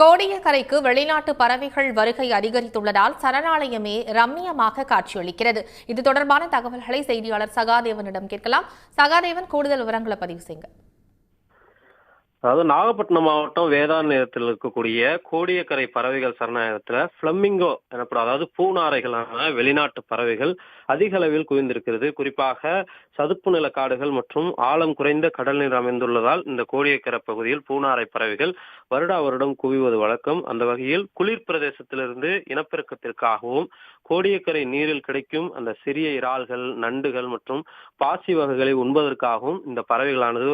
கோடியக்கரைக்கு வெளிநாட்டு பறவைகள் வருகை அதிகரித்துள்ளதால் சரணாலயமே ரம்மியமாக காட்சியளிக்கிறது. இது தொடர்பான தகவல்களை செய்தியாளர் சகாதேவனிடம் கேட்கலாம். சகாதேவன், கூடுதல் விவரங்களை பதிவு செய்யுங்க. அதாவது நாகப்பட்டினம் மாவட்டம் வேதாரண்யத்தில் இருக்கக்கூடிய கோடியக்கரை பறவைகள் சரணாலயத்துல பிளமிங்கோ எனப்படும், அதாவது பூநாரைகளான வெளிநாட்டு பறவைகள் அதிக அளவில் குவிந்திருக்கிறது. குறிப்பாக சதுப்பு நில காடுகள் மற்றும் ஆழம் குறைந்த கடல் நீர் அமைந்துள்ளதால் இந்த கோடியக்கரை பகுதியில் பூநாரை பறவைகள் வருடா வருடம் குவிவது வழக்கம். அந்த வகையில் குளிர் பிரதேசத்திலிருந்து இனப்பெருக்கத்திற்காகவும் கோடியக்கரை நீரில் கிடைக்கும் அந்த சிறிய இறால்கள், நண்டுகள் மற்றும் பாசி வகைகளை உண்பதற்காகவும் இந்த பறவைகளானது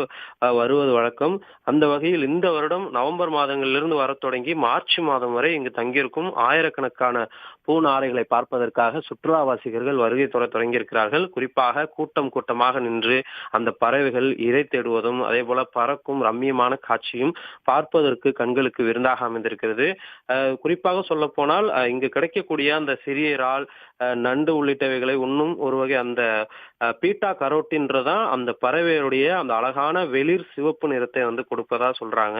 வருவது வழக்கம். அந்த வகையில் இந்த வருடம் நவம்பர் மாதங்களிலிருந்து வரத் தொடங்கி மார்ச் மாதம் வரை இங்கு தங்கியிருக்கும் ஆயிரக்கணக்கான பூநாரைகளை பார்ப்பதற்காக சுற்றுலாவாசிகர்கள் வருகை தொடங்கியிருக்கிறார்கள். குறிப்பாக கூட்டம் கூட்டமாக நின்று அந்த பறவைகள் இரை தேடுவதும் அதே போல பறக்கும் ரம்மியமான காட்சியும் பார்ப்பதற்கு கண்களுக்கு விருந்தாக அமைந்திருக்கிறது. குறிப்பாக சொல்ல போனால் இங்கு கிடைக்கக்கூடிய அந்த சிறிய இறால், நண்டு உள்ளிட்டவைகளை உண்ணும் ஒரு வகை அந்த பீட்டா கரோட்டின்றதான் அந்த பறவையுடைய அந்த அழகான வெளிர் சிவப்பு நிறத்தை கொடுப்பதா சொல்றாங்க.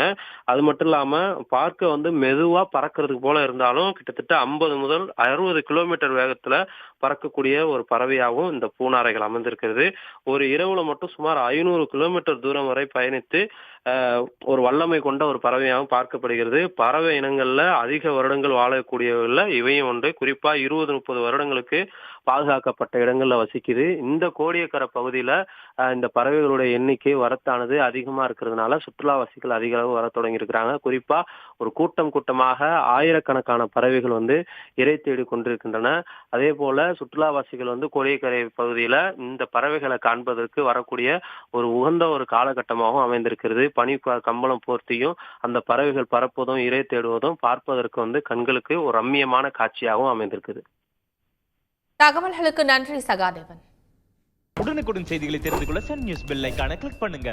அது மட்டும் இல்லாம பார்க்க மெதுவா பறக்கிறதுக்கு போல இருந்தாலும் கிட்டத்தட்ட 50 முதல் 60 கிலோமீட்டர் வேகத்துல பறக்கக்கூடிய ஒரு பறவையாகவும் இந்த பூநாரைகள் அமைந்திருக்கிறது. ஒரு இரவுல மட்டும் சுமார் 500 கிலோமீட்டர் தூரம் வரை பயணித்து ஒரு வல்லமை கொண்ட ஒரு பறவையாகவும் பார்க்கப்படுகிறது. பறவை இனங்கள்ல அதிக வருடங்கள் வாழக்கூடியவர்கள இவையும் உண்டு. குறிப்பா 20-30 வருடங்களுக்கு பாதுகாக்கப்பட்ட இடங்கள்ல வசிக்குது. இந்த கோடியக்கரை பகுதியில இந்த பறவைகளுடைய எண்ணிக்கை வரத்தானது அதிகமா இருக்கிறதுனால சுற்றுலாவாசிகள் அதிக அளவு வர தொடங்கி இருக்கிறாங்க. குறிப்பா ஒரு கூட்டமாக ஆயிரக்கணக்கான பறவைகள் இரை தேடி கொண்டிருக்கின்றன. அதே போல சுற்றுலாவாசிகள் கோடியக்கரை பகுதியில இந்த பறவைகளை காண்பதற்கு வரக்கூடிய ஒரு உகந்த ஒரு காலகட்டமாகவும் அமைந்திருக்கிறது. பனி கம்பளம் போர்த்தியும் அந்த பறவைகள் பறப்பதும் இரை தேடுவதும் பார்ப்பதற்கு கண்களுக்கு ஒரு ரம்மியமான காட்சியாகவும் அமைந்திருக்குது. தகவல்களுக்கு நன்றி சகாதேவன். உடனுக்குடன் செய்திகளை தெரிந்து கொள்ள சன் நியூஸ் பெல் ஐகானை கிளிக் பண்ணுங்க.